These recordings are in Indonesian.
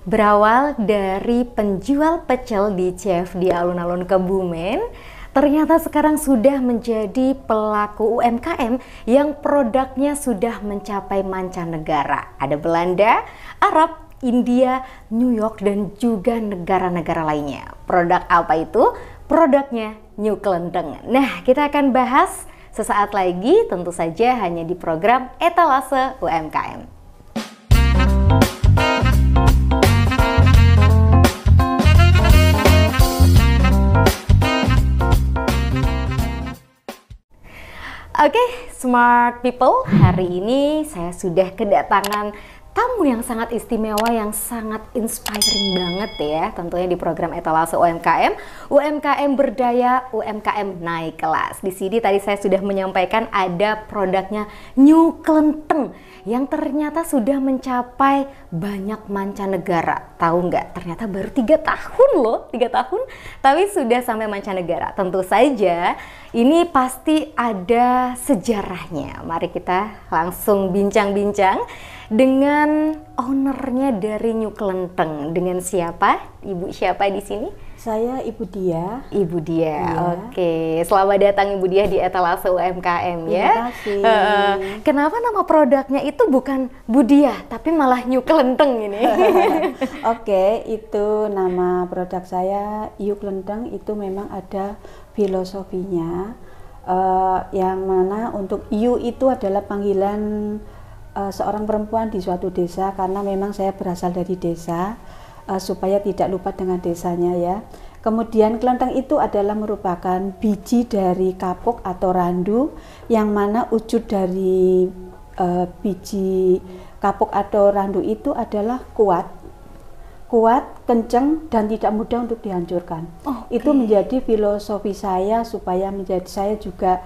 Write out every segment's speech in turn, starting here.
Berawal dari penjual pecel di CFD alun-alun Kebumen, ternyata sekarang sudah menjadi pelaku UMKM yang produknya sudah mencapai mancanegara. Ada Belanda, Arab, India, New York, dan juga negara-negara lainnya. Produk apa itu? Produknya New Klenteng. Nah, kita akan bahas sesaat lagi, tentu saja hanya di program Etalase UMKM. Oke, smart people, hari ini saya sudah kedatangan tamu yang sangat istimewa, yang sangat inspiring banget ya, tentunya di program Etalase UMKM. UMKM berdaya, UMKM naik kelas. Di sini tadi saya sudah menyampaikan ada produknya New Klenteng yang ternyata sudah mencapai banyak mancanegara. Tahu nggak? Ternyata baru 3 tahun loh, 3 tahun, tapi sudah sampai mancanegara. Tentu saja ini pasti ada sejarahnya. Mari kita langsung bincang-bincang dengan ownernya dari New Klenteng. Dengan siapa? Ibu siapa di sini? Saya Ibu Dia. Ibu Dia, Iya. Oke. Selamat datang Ibu Dia di Etalase UMKM ya. Terima kasih. Kenapa nama produknya itu bukan Bu Dia, tapi malah New Klenteng ini? Oke, itu nama produk saya New Klenteng. Itu memang ada filosofinya, yang mana untuk Yu itu adalah panggilan seorang perempuan di suatu desa, karena memang saya berasal dari desa, supaya tidak lupa dengan desanya ya. Kemudian klenteng itu adalah merupakan biji dari kapuk atau randu, yang mana wujud dari biji kapuk atau randu itu adalah kuat, kenceng, dan tidak mudah untuk dihancurkan. Itu menjadi filosofi saya, supaya saya juga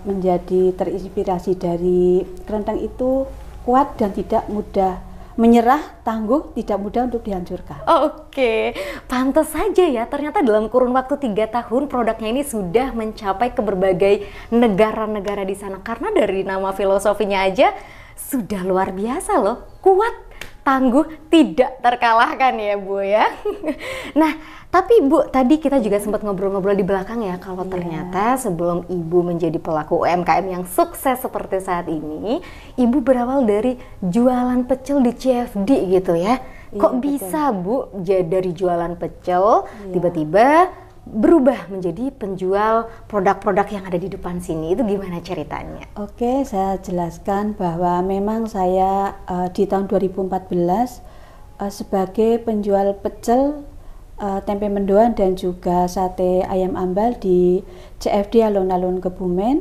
menjadi terinspirasi dari klenteng itu kuat dan tidak mudah menyerah, tangguh, tidak mudah untuk dihancurkan. Oke, pantas saja ya, ternyata dalam kurun waktu 3 tahun produknya ini sudah mencapai ke berbagai negara-negara di sana. Karena dari nama filosofinya aja sudah luar biasa loh, kuat, tangguh, tidak terkalahkan ya Bu ya. Nah, tapi Bu, tadi kita juga sempat ngobrol-ngobrol di belakang ya, kalau ternyata sebelum Ibu menjadi pelaku UMKM yang sukses seperti saat ini, Ibu berawal dari jualan pecel di CFD gitu ya. Kok bisa Bu, dari jualan pecel tiba-tiba berubah menjadi penjual produk-produk yang ada di depan sini? Itu gimana ceritanya? Oke, saya jelaskan bahwa memang saya di tahun 2014 sebagai penjual pecel, tempe mendoan, dan juga sate ayam ambal di CFD alun-alun Kebumen.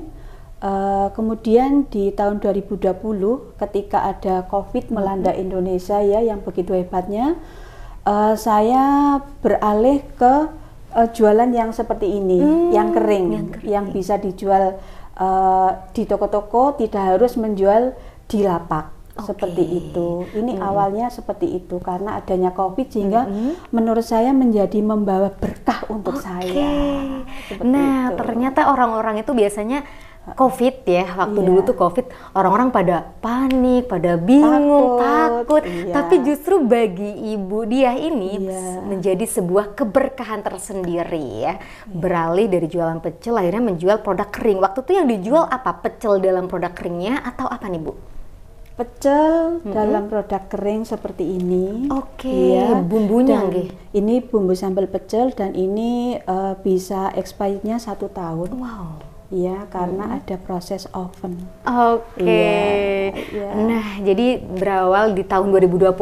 Kemudian di tahun 2020 ketika ada COVID melanda Indonesia ya, yang begitu hebatnya, saya beralih ke jualan yang seperti ini, yang kering, yang bisa dijual di toko-toko, tidak harus menjual di lapak. Seperti itu. Ini awalnya seperti itu, karena adanya COVID sehingga menurut saya menjadi membawa berkah untuk saya. Nah, ternyata orang-orang itu biasanya COVID ya, waktu dulu tuh COVID, orang-orang pada panik, pada bingung, takut. Tapi justru bagi Ibu Dia ini menjadi sebuah keberkahan tersendiri ya. Beralih dari jualan pecel akhirnya menjual produk kering. Waktu itu yang dijual apa? Pecel dalam produk keringnya atau apa nih Bu? Pecel dalam produk kering seperti ini. Bumbunya ini bumbu sambal pecel, dan ini bisa expirednya 1 tahun. Wow. Iya, karena ada proses oven. Nah, jadi berawal di tahun 2020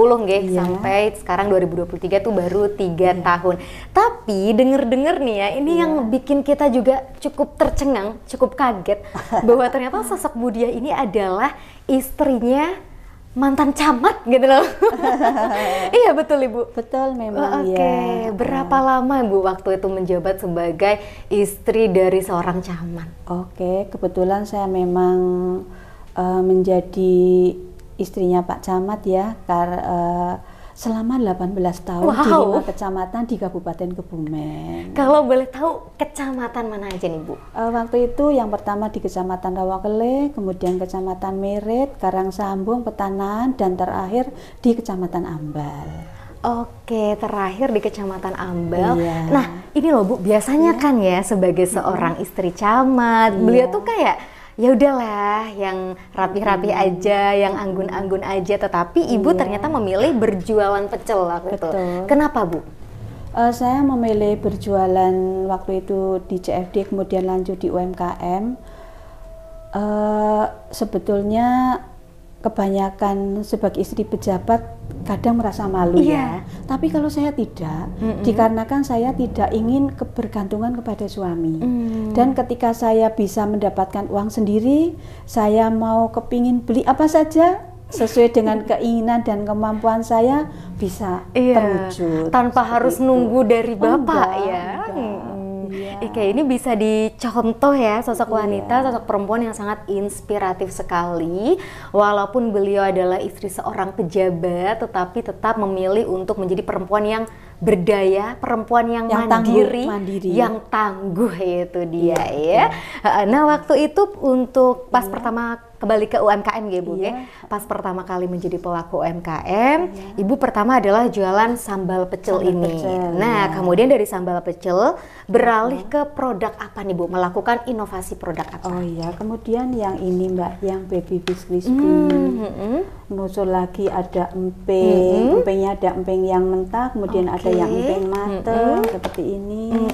sampai sekarang 2023 tuh baru 3 tahun. Tapi denger-denger nih ya, ini yang bikin kita juga cukup tercengang, cukup kaget bahwa ternyata sosok Bu Dia ini adalah istrinya mantan camat gitu loh. Iya betul Ibu? Betul memang ya. Berapa lama Bu waktu itu menjabat sebagai istri dari seorang camat? Kebetulan saya memang menjadi istrinya Pak Camat ya. selama 18 tahun di 5 kecamatan di Kabupaten Kebumen. Kalau boleh tahu kecamatan mana aja nih Bu? Waktu itu yang pertama di Kecamatan Rawakele, kemudian Kecamatan Meret, Karangsambung, Petanan, dan terakhir di Kecamatan Ambal. Oke, terakhir di Kecamatan Ambal. Iya. Nah, ini loh Bu, biasanya kan ya sebagai seorang istri camat, beliau tuh kayak ya udahlah yang rapi-rapi aja, yang anggun-anggun aja, tetapi Ibu ternyata memilih berjualan pecel waktu itu. Kenapa Bu? Saya memilih berjualan waktu itu di CFD, kemudian lanjut di UMKM. Sebetulnya kebanyakan sebagai istri pejabat kadang merasa malu ya. Tapi kalau saya tidak, dikarenakan saya tidak ingin kebergantungan kepada suami. Dan ketika saya bisa mendapatkan uang sendiri, saya mau kepingin beli apa saja sesuai dengan keinginan dan kemampuan saya bisa terwujud. Tanpa harus nunggu dari Bapak ya. Kayak ini bisa dicontoh ya, sosok wanita, sosok perempuan yang sangat inspiratif sekali. Walaupun beliau adalah istri seorang pejabat, tetapi tetap memilih untuk menjadi perempuan yang berdaya, perempuan yang mandiri, yang tangguh, itu dia ya. Nah, waktu itu untuk pas pertama kembali ke UMKM ya Bu ya. Pas pertama kali menjadi pelaku UMKM, Ibu pertama adalah jualan sambal pecel ini. Nah, kemudian dari sambal pecel beralih ke produk apa nih Bu? Melakukan inovasi produk apa? Oh iya, kemudian yang ini Mbak, yang baby fish crispy. Nusul lagi ada emping, empingnya ada emping yang mentah, kemudian ada yang emping mateng seperti ini.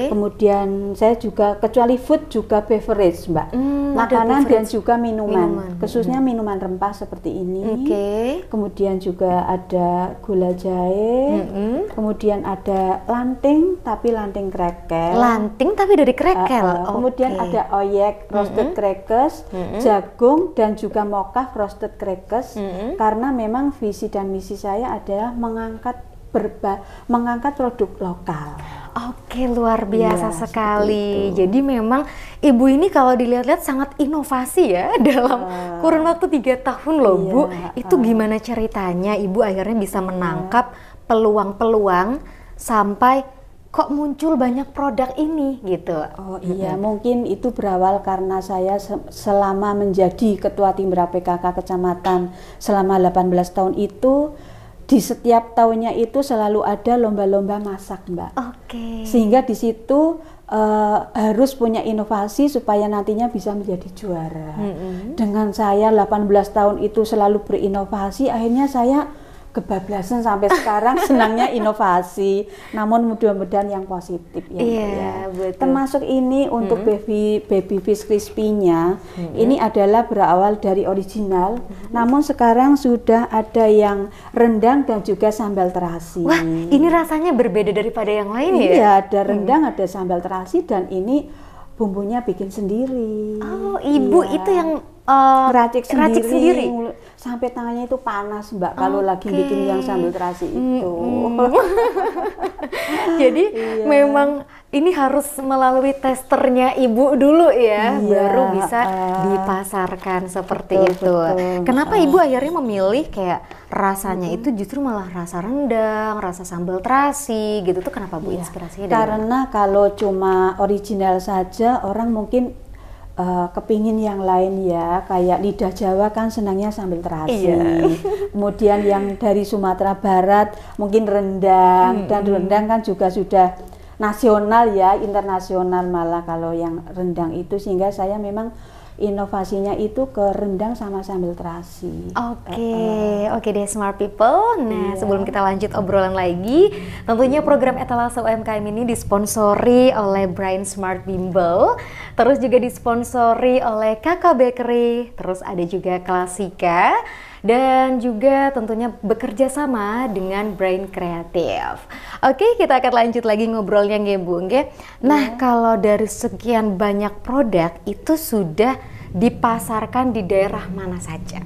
Kemudian saya juga, kecuali food juga beverage Mbak, makanan dan juga minuman. Khususnya minuman rempah seperti ini. Kemudian juga ada gula jahe, kemudian ada lanting tapi lanting krekel. Lanting tapi dari krekel. Kemudian ada oyek, roasted crackers, jagung dan juga mocha roasted crackers. Karena memang visi dan misi saya adalah mengangkat produk lokal. Oke, luar biasa sekali. Jadi memang Ibu ini kalau dilihat-lihat sangat inovasi ya dalam kurun waktu 3 tahun loh Bu. Itu gimana ceritanya Ibu akhirnya bisa menangkap peluang-peluang sampai kok muncul banyak produk ini gitu? Oh iya, mungkin itu berawal karena saya selama menjadi Ketua Timbra PKK Kecamatan selama 18 tahun itu, di setiap tahunnya itu selalu ada lomba-lomba masak Mbak. Sehingga di situ harus punya inovasi supaya nantinya bisa menjadi juara. Dengan saya 18 tahun itu selalu berinovasi, akhirnya saya kebablasan sampai sekarang. Senangnya inovasi, namun mudah-mudahan yang positif ya. Betul. Termasuk ini untuk baby fish crispy-nya, ini adalah berawal dari original, namun sekarang sudah ada yang rendang dan juga sambal terasi. Wah, ini rasanya berbeda daripada yang lain ya? Iya, ada rendang, ada sambal terasi, dan ini bumbunya bikin sendiri. Oh, Ibu itu yang racik sendiri. Sampai tangannya itu panas Mbak kalau lagi bikin yang sambal terasi itu. Jadi memang ini harus melalui testernya Ibu dulu ya, baru bisa dipasarkan seperti itu. Kenapa Ibu akhirnya memilih kayak rasanya itu justru malah rasa rendang, rasa sambal terasi gitu tuh, kenapa Bu inspirasinya? Karena kalau cuma original saja orang mungkin kepingin yang lain ya, kayak lidah Jawa kan senangnya sambal terasi. Kemudian yang dari Sumatera Barat mungkin rendang, dan rendang kan juga sudah nasional ya, internasional malah kalau yang rendang itu, sehingga saya memang inovasinya itu ke rendang sama sambal terasi. Oke deh smart people. Nah, sebelum kita lanjut obrolan lagi, tentunya program Etalase UMKM ini disponsori oleh Brain Smart Bimbel, terus juga disponsori oleh Kakak Bakery, terus ada juga Klasika, dan juga tentunya bekerja sama dengan Brain Kreatif. Oke, kita akan lanjut lagi ngobrolnya nggih Bu. Nah, kalau dari sekian banyak produk itu sudah dipasarkan di daerah mana saja?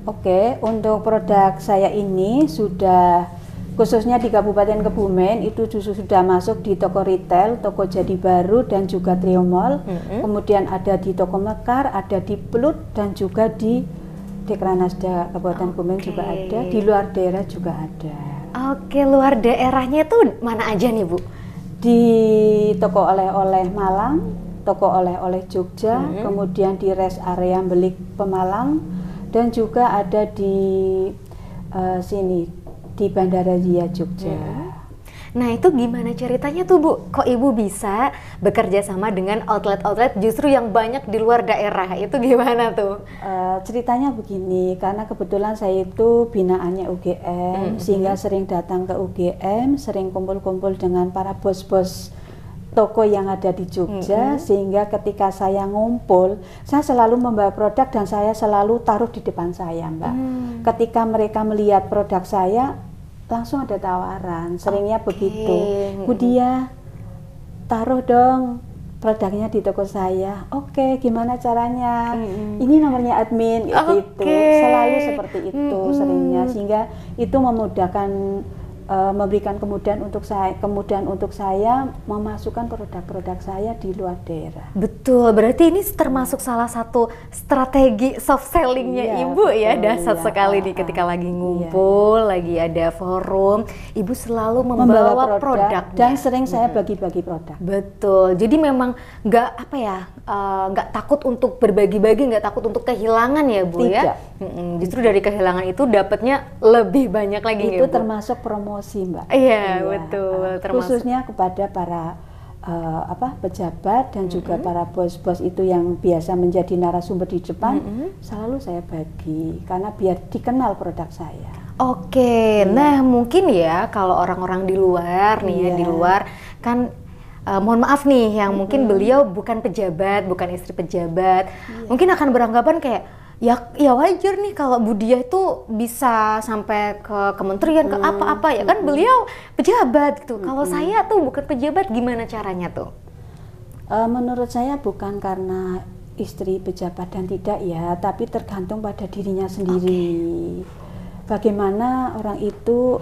Oke, untuk produk saya ini sudah khususnya di Kabupaten Kebumen itu sudah masuk di toko retail, toko Jadi Baru dan juga Trio Mall. Kemudian ada di toko Mekar, ada di Plut dan juga di Dekranasda Kabupaten Kebumen juga ada, di luar daerah juga ada. Oke, luar daerahnya itu mana aja nih Bu? Di toko oleh-oleh Malang, toko oleh-oleh Jogja, kemudian di rest area Belik Pemalang, dan juga ada di sini di Bandara Zia Jogja. Nah itu gimana ceritanya tuh Bu? Kok Ibu bisa bekerja sama dengan outlet-outlet justru yang banyak di luar daerah? Itu gimana tuh? Ceritanya begini, karena kebetulan saya itu binaannya UGM, sehingga sering datang ke UGM, sering kumpul-kumpul dengan para bos-bos toko yang ada di Jogja, sehingga ketika saya ngumpul, saya selalu membawa produk dan saya selalu taruh di depan saya, Mbak. Ketika mereka melihat produk saya, langsung ada tawaran, seringnya begitu. Bu Dia, taruh dong produknya di toko saya. Oke, gimana caranya? Ini nomornya admin, gitu. Selalu seperti itu seringnya, sehingga itu memudahkan, memberikan kemudahan untuk saya memasukkan produk-produk saya di luar daerah. Betul, berarti ini termasuk salah satu strategi soft sellingnya Ibu ya. Dahsyat sekali nih ketika lagi ngumpul, lagi ada forum, Ibu selalu membawa produk dan sering saya bagi-bagi produk. Betul, jadi memang nggak nggak takut untuk berbagi-bagi, nggak takut untuk kehilangan ya Bu. Tidak. Ya. Justru dari kehilangan itu dapatnya lebih banyak lagi. Itu ya, Bu? Termasuk promosi, Mbak. Iya, betul. Khususnya kepada para pejabat dan juga para bos-bos itu yang biasa menjadi narasumber di depan, selalu saya bagi karena biar dikenal produk saya. Oke, nah mungkin ya kalau orang-orang di luar nih ya, di luar kan mohon maaf nih yang mungkin beliau bukan pejabat, bukan istri pejabat, mungkin akan beranggapan kayak ya wajar nih kalau Bu Dia itu bisa sampai ke kementerian, ke apa-apa ya kan beliau pejabat gitu. Kalau saya tuh bukan pejabat, gimana caranya tuh? Menurut saya bukan karena istri pejabat dan tidak ya, tapi tergantung pada dirinya sendiri. Bagaimana orang itu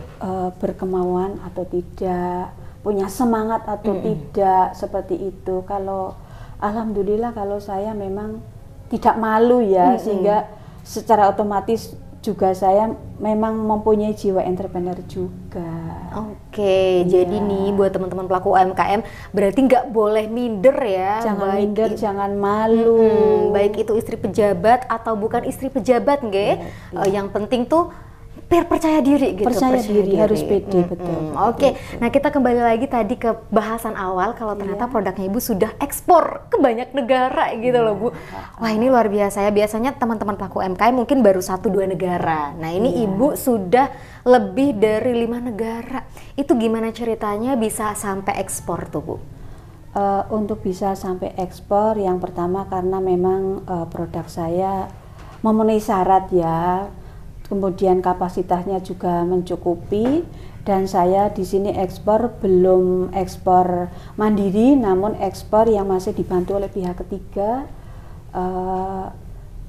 berkemauan atau tidak, punya semangat atau tidak, seperti itu. Kalau alhamdulillah kalau saya memang tidak malu ya, sehingga secara otomatis juga saya memang mempunyai jiwa entrepreneur juga. Oke, jadi nih buat teman-teman pelaku UMKM berarti nggak boleh minder ya. Jangan minder, jangan malu. Baik itu istri pejabat atau bukan istri pejabat, nggih. Yang penting tuh percaya diri gitu. Percaya diri, harus pede, betul. Oke, nah kita kembali lagi tadi ke bahasan awal kalau ternyata produknya Ibu sudah ekspor ke banyak negara gitu loh Bu. Wah ini luar biasa ya, biasanya teman-teman pelaku UMKM mungkin baru 1-2 negara. Nah ini Ibu sudah lebih dari 5 negara. Itu gimana ceritanya bisa sampai ekspor tuh Bu? Untuk bisa sampai ekspor, yang pertama karena memang produk saya memenuhi syarat ya. Kemudian kapasitasnya juga mencukupi, dan saya di sini ekspor belum ekspor mandiri, namun ekspor yang masih dibantu oleh pihak ketiga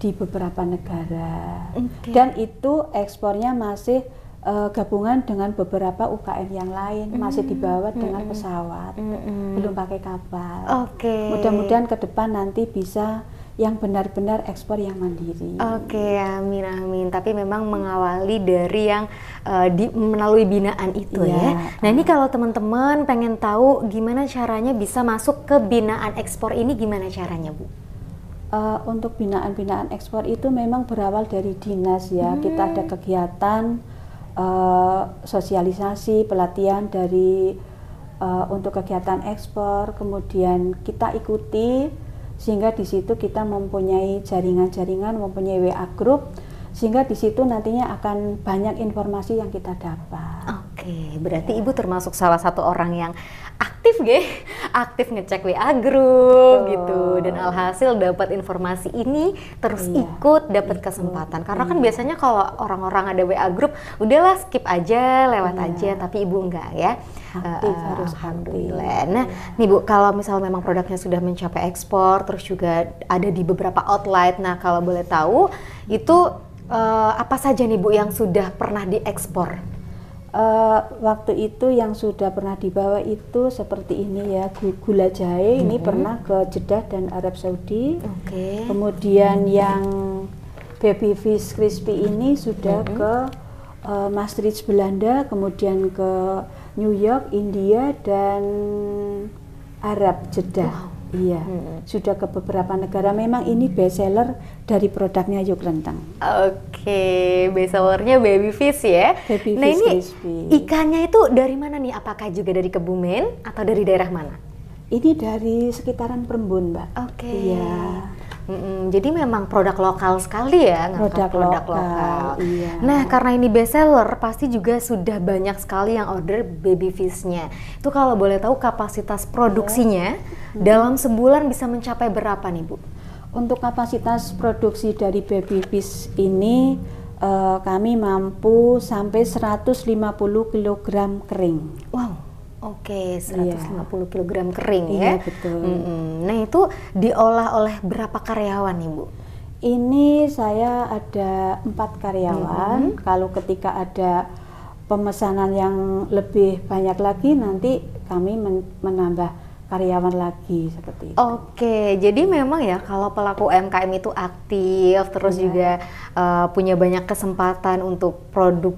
di beberapa negara. Dan itu ekspornya masih gabungan dengan beberapa UKM yang lain, masih dibawa dengan pesawat, belum pakai kapal. Mudah-mudahan ke depan nanti bisa yang benar-benar ekspor yang mandiri. Oke, amin amin. Tapi memang mengawali dari yang melalui binaan itu ya. Nah ini kalau teman-teman pengen tahu gimana caranya bisa masuk ke binaan ekspor ini, gimana caranya Bu? Untuk binaan-binaan ekspor itu memang berawal dari dinas ya. Kita ada kegiatan sosialisasi, pelatihan dari untuk kegiatan ekspor, kemudian kita ikuti, sehingga di situ kita mempunyai jaringan-jaringan, mempunyai WA group, sehingga di situ nantinya akan banyak informasi yang kita dapat. Oke, berarti Ibu termasuk salah satu orang yang aktif aktif ngecek WA group gitu, dan alhasil dapat informasi ini terus ikut dapat kesempatan. Karena kan biasanya kalau orang-orang ada WA group udahlah skip aja, lewat aja, tapi Ibu enggak ya. Aktif, harus alhamdulillah. Nah nih Bu, kalau misal memang produknya sudah mencapai ekspor, terus juga ada di beberapa outlet, nah kalau boleh tahu itu apa saja nih Bu yang sudah pernah diekspor? Waktu itu yang sudah pernah dibawa itu seperti ini ya, gula jahe ini pernah ke Jeddah dan Arab Saudi. Kemudian yang baby fish crispy ini sudah ke Maastricht Belanda, kemudian ke New York, India, dan Arab, Jeddah. Iya, sudah ke beberapa negara. Memang ini best seller dari produknya Yuk Renteng. Oke, best sellernya Baby Fish ya. Baby Nah Fish ini crispy. ikannya itu dari mana nih? Apakah juga dari Kebumen atau dari daerah mana? Ini dari sekitaran Perembun, Mbak. Oke. Iya. Jadi memang produk lokal sekali ya, ngangkat Produk lokal. lokal, iya. Nah, karena ini best seller, pasti juga sudah banyak sekali yang order Baby Fish-nya. Itu kalau boleh tahu kapasitas produksinya dalam sebulan bisa mencapai berapa nih, Bu? Untuk kapasitas produksi dari Baby Fish ini kami mampu sampai 150 kg kering. Wow. Oke, 150 kg kering ya. Iya, betul. Nah, itu diolah oleh berapa karyawan nih, Bu? Ini saya ada 4 karyawan. Kalau ketika ada pemesanan yang lebih banyak lagi, nanti kami menambah karyawan lagi seperti itu. Oke, jadi memang ya kalau pelaku UMKM itu aktif, terus juga punya banyak kesempatan untuk produk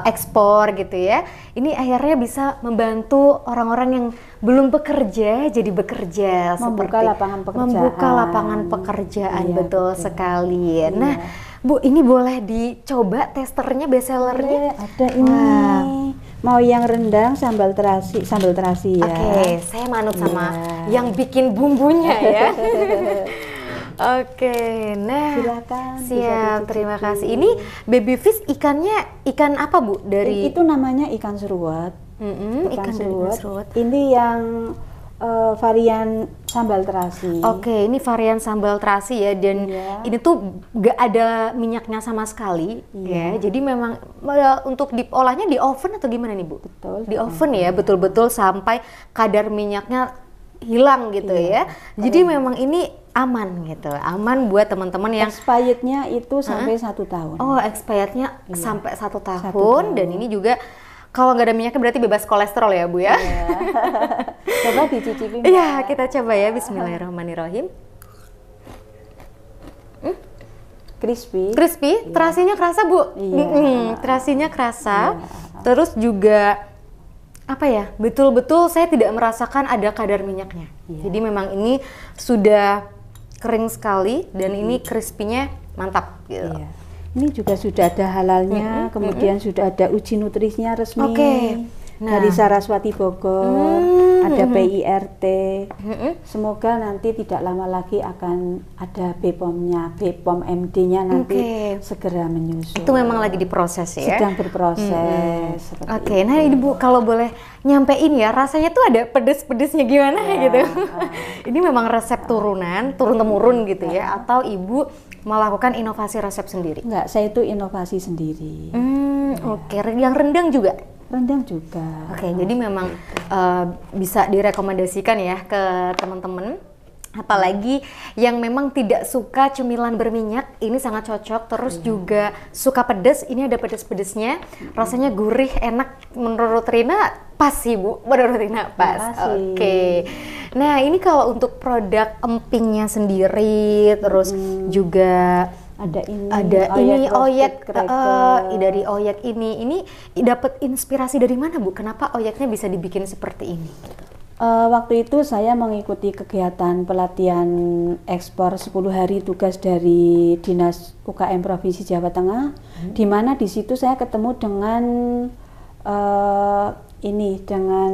ekspor gitu ya. Ini akhirnya bisa membantu orang-orang yang belum bekerja jadi bekerja, Membuka lapangan pekerjaan. Membuka lapangan pekerjaan, Iya, betul betul. sekali. Iya. Nah, Bu, ini boleh dicoba testernya, best sellernya? Ada ini. Wah. Mau yang rendang sambal terasi ya. Oke, saya manut sama Iya. yang bikin bumbunya ya. Oke, nah Silakan, bisa siap, dicicipi. terima kasih. Ini Baby Fish ikannya ikan apa, Bu? Dari Itu namanya ikan seruat. ikan dari ikan seruat. Ini yang varian sambal terasi. Oke, ini varian sambal terasi ya, dan Iya. ini tuh gak ada minyaknya sama sekali ya. Iya. Jadi memang untuk diolahnya di oven atau gimana nih, Bu? Betul. Di oven ya, betul-betul sampai kadar minyaknya hilang gitu ya. Jadi memang ini aman gitu, aman buat teman-teman yang Expirednya itu sampai 1 tahun. expirednya sampai 1 tahun, dan ini juga kalau nggak ada minyaknya berarti bebas kolesterol ya, Bu ya. Iya. Coba dicicipi. Iya, kita coba ya. Bismillahirrahmanirrahim. Crispy. Crispy, terasinya kerasa, Bu. Iya. Terasinya kerasa. Terus juga apa ya? Betul-betul saya tidak merasakan ada kadar minyaknya. Iya. Jadi memang ini sudah kering sekali dan ini crispy-nya mantap gitu. Iya. Ini juga sudah ada halalnya, kemudian sudah ada uji nutrisinya resmi. Oke. Nah. Dari Saraswati Bogor, ada PIRT. Semoga nanti tidak lama lagi akan ada BPOM-nya, BPOM MD-nya nanti segera menyusul. Itu memang lagi diproses ya? Sedang berproses. Oke, nah ini Bu, kalau boleh nyampein ya, rasanya tuh ada pedes-pedesnya gimana gitu. Ini memang resep turun-temurun gitu ya, atau Ibu melakukan inovasi resep sendiri? Enggak, saya itu inovasi sendiri. Oke, yang rendang juga? Rendang juga. Oke, jadi memang bisa direkomendasikan ya ke teman-teman. Apalagi yang memang tidak suka cemilan berminyak, ini sangat cocok. Terus juga suka pedas, ini ada pedas-pedasnya. Rasanya gurih, enak. Menurut Rina pas sih, Bu. Menurut Rina pas. Oke. Nah, ini kalau untuk produk empingnya sendiri, terus juga ada oyek dari oyek ini dapat inspirasi dari mana, Bu? Kenapa oyeknya bisa dibikin seperti ini? Waktu itu saya mengikuti kegiatan pelatihan ekspor 10 hari tugas dari Dinas UKM Provinsi Jawa Tengah, di mana di situ saya ketemu dengan dengan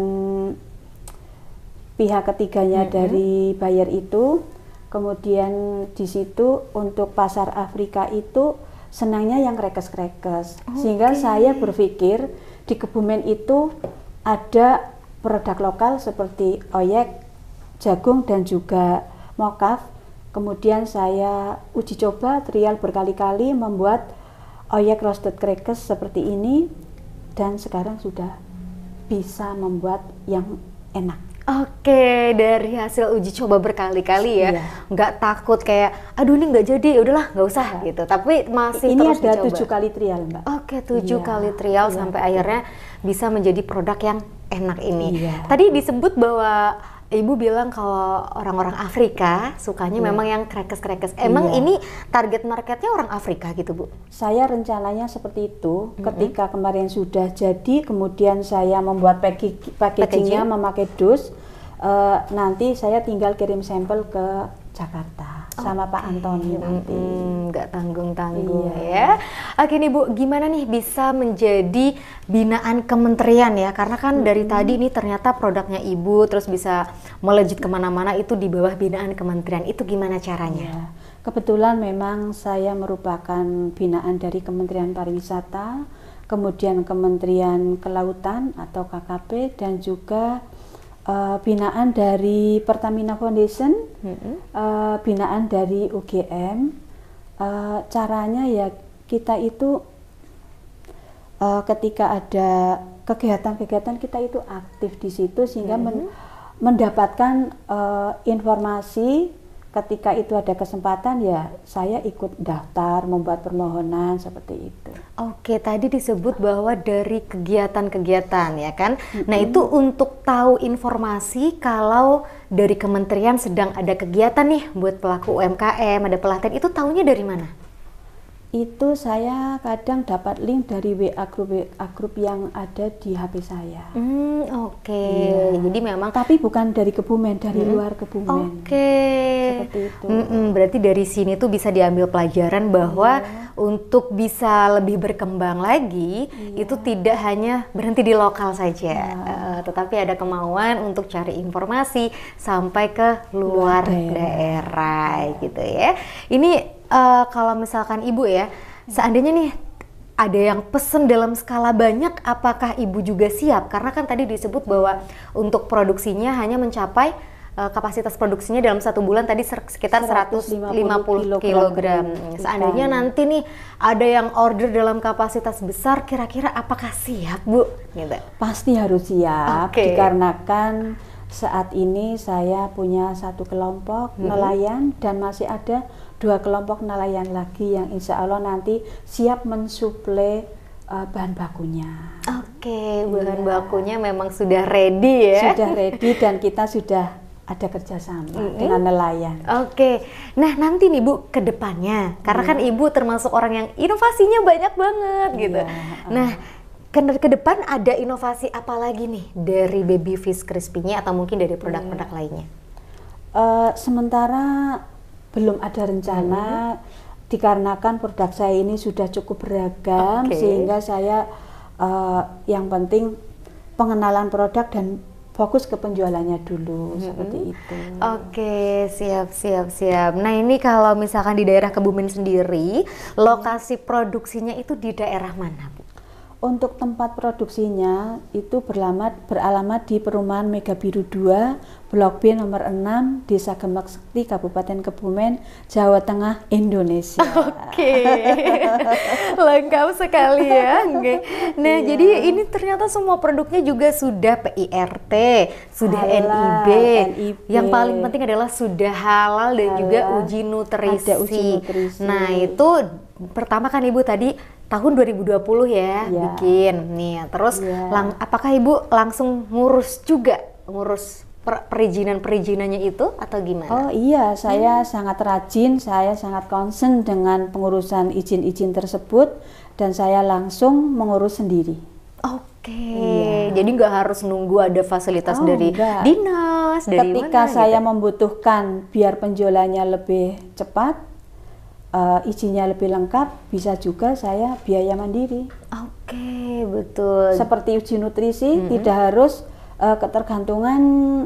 pihak ketiganya dari buyer itu. Kemudian di situ untuk pasar Afrika itu senangnya yang krekes-krekes. Sehingga saya berpikir di Kebumen itu ada produk lokal seperti oyek, jagung, dan juga mokaf. Kemudian saya uji coba trial berkali-kali membuat oyek roasted crackers seperti ini, dan sekarang sudah bisa membuat yang enak. Oke, dari hasil uji coba berkali-kali ya, nggak takut kayak, aduh ini nggak jadi, udahlah nggak usah gitu. Tapi masih ini terus ada dicoba. 7 kali trial, Mbak. Oke, 7 kali trial sampai akhirnya bisa menjadi produk yang enak ini. Tadi disebut bahwa Ibu bilang kalau orang-orang Afrika sukanya memang yang krekes-krekes. Emang ini target marketnya orang Afrika gitu, Bu? Saya rencananya seperti itu. Ketika kemarin sudah jadi, kemudian saya membuat packagingnya memakai dus. Nanti saya tinggal kirim sampel ke Jakarta sama Pak Antoni nanti. Nggak tanggung-tanggung ya. Oke nih Bu, gimana nih bisa menjadi binaan kementerian ya? Karena kan dari tadi ini ternyata produknya Ibu terus bisa melejit kemana-mana itu di bawah binaan kementerian. Itu gimana caranya? Ya. Kebetulan memang saya merupakan binaan dari Kementerian Pariwisata, kemudian Kementerian Kelautan atau KKP, dan juga binaan dari Pertamina Foundation, binaan dari UGM. Caranya ya kita itu ketika ada kegiatan-kegiatan kita itu aktif di situ sehingga mendapatkan informasi. Ketika itu ada kesempatan ya saya ikut daftar, membuat permohonan seperti itu. Oke, tadi disebut bahwa dari kegiatan-kegiatan ya kan. Nah itu untuk tahu informasi kalau dari kementerian sedang ada kegiatan nih buat pelaku UMKM, ada pelatihan, itu tahunya dari mana? Itu saya kadang dapat link dari WA grup yang ada di HP saya. Oke. Jadi memang tapi bukan dari Kebumen, dari luar Kebumen. Oke. Seperti itu. Berarti dari sini tuh bisa diambil pelajaran bahwa untuk bisa lebih berkembang lagi itu tidak hanya berhenti di lokal saja, tetapi ada kemauan untuk cari informasi sampai ke luar daerah gitu ya. Ini kalau misalkan Ibu ya, seandainya nih ada yang pesen dalam skala banyak, apakah Ibu juga siap? Karena kan tadi disebut bahwa untuk produksinya hanya mencapai kapasitas produksinya dalam 1 bulan tadi sekitar 150 kg. Seandainya nanti nih ada yang order dalam kapasitas besar, kira-kira apakah siap, Bu? Gitu. Pasti harus siap, dikarenakan saat ini saya punya 1 kelompok nelayan dan masih ada 2 kelompok nelayan lagi yang insya Allah nanti siap mensuplai bahan bakunya. Oke, bahan bakunya memang sudah ready ya? Sudah ready dan kita sudah ada kerjasama dengan nelayan. Oke, nah nanti nih Bu ke depannya, karena kan Ibu termasuk orang yang inovasinya banyak banget gitu. Nah, ke depan ada inovasi apa lagi nih dari Baby Fish Crispy-nya atau mungkin dari produk-produk lainnya? Sementara belum ada rencana, dikarenakan produk saya ini sudah cukup beragam, sehingga saya yang penting pengenalan produk dan fokus ke penjualannya dulu, seperti itu. Oke, siap. Nah ini kalau misalkan di daerah Kebumen sendiri, lokasi produksinya itu di daerah mana, Bu? Untuk tempat produksinya itu beralamat di Perumahan Mega Biru 2, Blok B nomor 6, Desa Gemek Sekti, Kabupaten Kebumen, Jawa Tengah, Indonesia. Oke, lengkap sekali ya. Nah, jadi ini ternyata semua produknya juga sudah PIRT, sudah NIB. Yang paling penting adalah sudah halal dan juga uji nutrisi. Nah, itu pertama kan Ibu tadi tahun 2020 ya bikin nih, terus apakah Ibu langsung ngurus perizinannya itu atau gimana? Oh iya, saya sangat rajin, saya sangat concern dengan pengurusan izin-izin tersebut dan saya langsung mengurus sendiri. Oke, jadi nggak harus nunggu ada fasilitas dari dinas, dari ketika mana saya gitu? membutuhkan biar penjualannya lebih cepat, izinnya lebih lengkap, bisa juga saya biaya mandiri. Oke, betul. Seperti uji nutrisi, tidak harus ketergantungan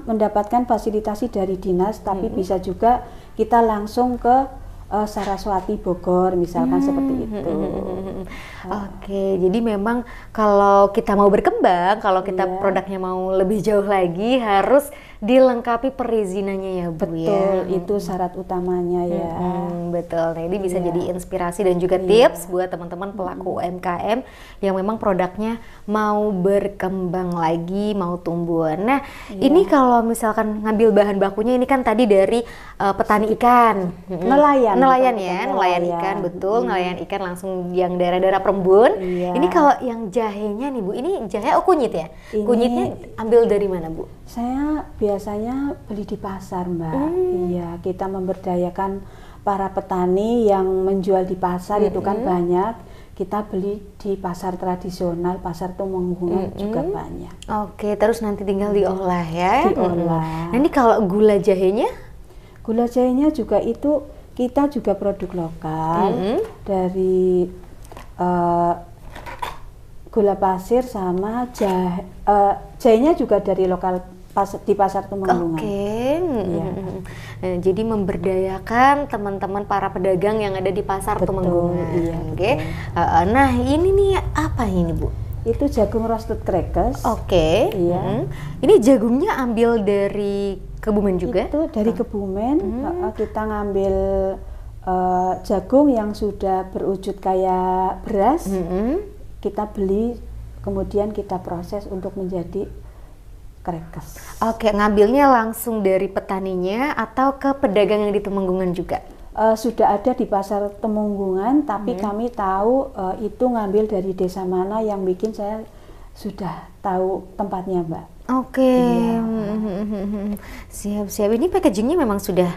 mendapatkan fasilitasi dari dinas, tapi bisa juga kita langsung ke Saraswati Bogor misalkan seperti itu. Oke, jadi memang kalau kita mau berkembang, kalau kita produknya mau lebih jauh lagi harus dilengkapi perizinannya ya Bu. Betul, itu syarat utamanya ya. Betul, nah ini bisa jadi inspirasi dan juga tips buat teman-teman pelaku UMKM yang memang produknya mau berkembang lagi, mau tumbuh. Nah ini kalau misalkan ngambil bahan bakunya ini kan tadi dari petani ikan, nelayan ya, nelayan ikan, betul, nelayan ikan langsung yang daerah-daerah Perembun. Iya. Ini kalau yang jahenya nih Bu, ini jahe kunyit ya? Kunyitnya ambil dari mana Bu? Saya biasanya beli di pasar Mbak. Iya, kita memberdayakan para petani yang menjual di pasar itu kan banyak. Kita beli di pasar tradisional, pasar Tumenggungan juga banyak. Oke, terus nanti tinggal diolah ya? Diolah. Nah ini kalau gula jahenya? Gula jahenya juga itu kita juga produk lokal dari gula pasir sama jahenya juga dari lokal di pasar Tumenggungan. Oke. Nah, jadi memberdayakan teman-teman para pedagang yang ada di pasar Tumenggungan. Iya, oke. Nah ini nih apa ini Bu? Itu jagung roasted crackers. Oke. Iya. Ini jagungnya ambil dari Kebumen juga? Itu dari Kebumen. Kita ngambil jagung yang sudah berwujud kayak beras. Kita beli, kemudian kita proses untuk menjadi crackers. Oke, ngambilnya langsung dari petaninya atau ke pedagang yang di Tumenggungan juga? Sudah ada di pasar Tumenggungan, tapi kami tahu itu ngambil dari desa mana yang bikin, saya sudah tahu tempatnya Mbak. Oke, siap-siap. Ini packagingnya memang sudah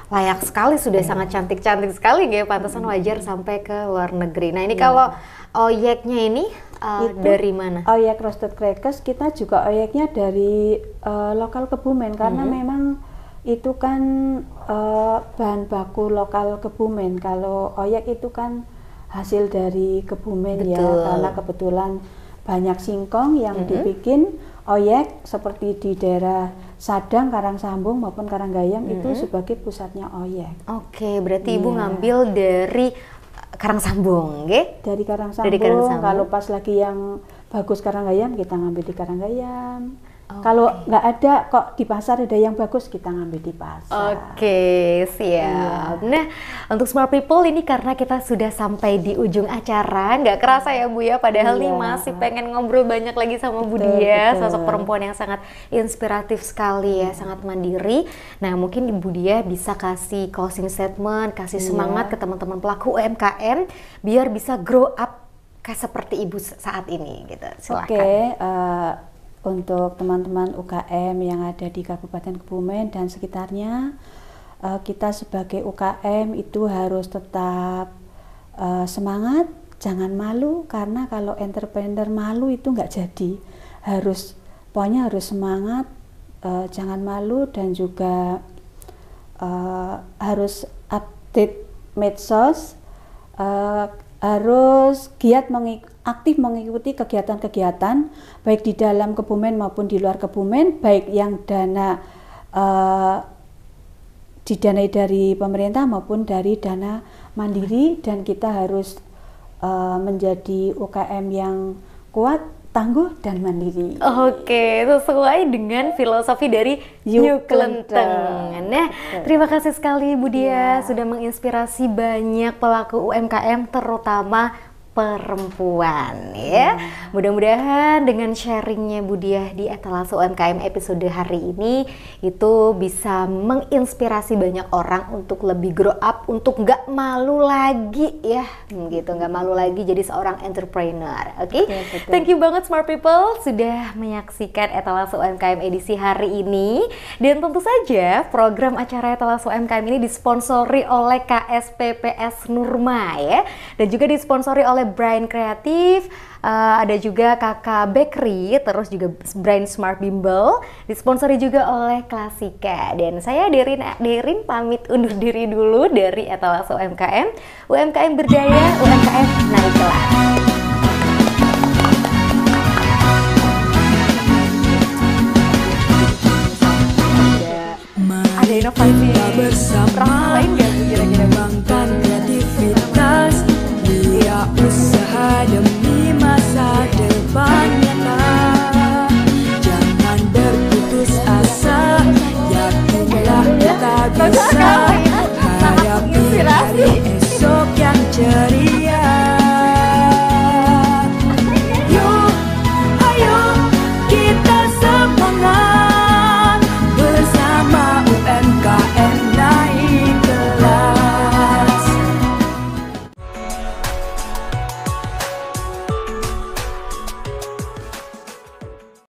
layak sekali, sudah sangat cantik-cantik sekali ya, pantesan wajar sampai ke luar negeri. Nah ini kalau oyeknya ini dari mana? Oyek roasted crackers kita juga oyeknya dari lokal Kebumen, karena memang itu kan bahan baku lokal Kebumen. Kalau oyek itu kan hasil dari Kebumen. Betul. Ya, karena kebetulan banyak singkong yang dibikin oyek seperti di daerah Sadang, Karangsambung maupun Karanggayam itu sebagai pusatnya oyek. Oke, berarti Ibu ngambil dari Karangsambung, okay? Dari Karangsambung. Kalau pas lagi yang bagus Karanggayam, kita ngambil di Karanggayam. Kalau nggak ada, kok di pasar ada yang bagus, kita ngambil di pasar. Oke, siap. Nah, untuk Smart People ini karena kita sudah sampai di ujung acara, nggak kerasa ya Bu ya, padahal nih masih pengen ngobrol banyak lagi sama Bu Dia, sosok perempuan yang sangat inspiratif sekali ya, sangat mandiri. Nah, mungkin Bu Dia bisa kasih closing statement, kasih semangat ke teman-teman pelaku UMKM biar bisa grow up kayak seperti Ibu saat ini gitu. Silakan. Untuk teman-teman UKM yang ada di Kabupaten Kebumen dan sekitarnya, kita sebagai UKM itu harus tetap semangat, jangan malu, karena kalau entrepreneur malu itu nggak jadi. Pokoknya harus semangat, jangan malu, dan juga harus update medsos, harus giat aktif mengikuti kegiatan-kegiatan baik di dalam Kebumen maupun di luar Kebumen, baik yang didanai dari pemerintah maupun dari dana mandiri, dan kita harus menjadi UKM yang kuat, tangguh, dan mandiri. Oke, sesuai dengan filosofi dari New Klenteng. Nah, terima kasih sekali Bu Dia sudah menginspirasi banyak pelaku UMKM, terutama perempuan ya. Mudah-mudahan dengan sharingnya Bu Dia di Etalase UMKM episode hari ini itu bisa menginspirasi banyak orang untuk lebih grow up, untuk nggak malu lagi ya, gitu, nggak malu lagi jadi seorang entrepreneur. Oke, thank you banget Smart People sudah menyaksikan Etalase UMKM edisi hari ini, dan tentu saja program acara Etalase UMKM ini disponsori oleh KSPPS Nurma ya, dan juga disponsori oleh Brain Kreatif, ada juga Kakak Bakery, terus juga Brain Smart Bimbel, disponsori juga oleh Klasika. Dan saya Derin pamit undur diri dulu dari Etalase UMKM. UMKM berdaya, UMKM naik kelas.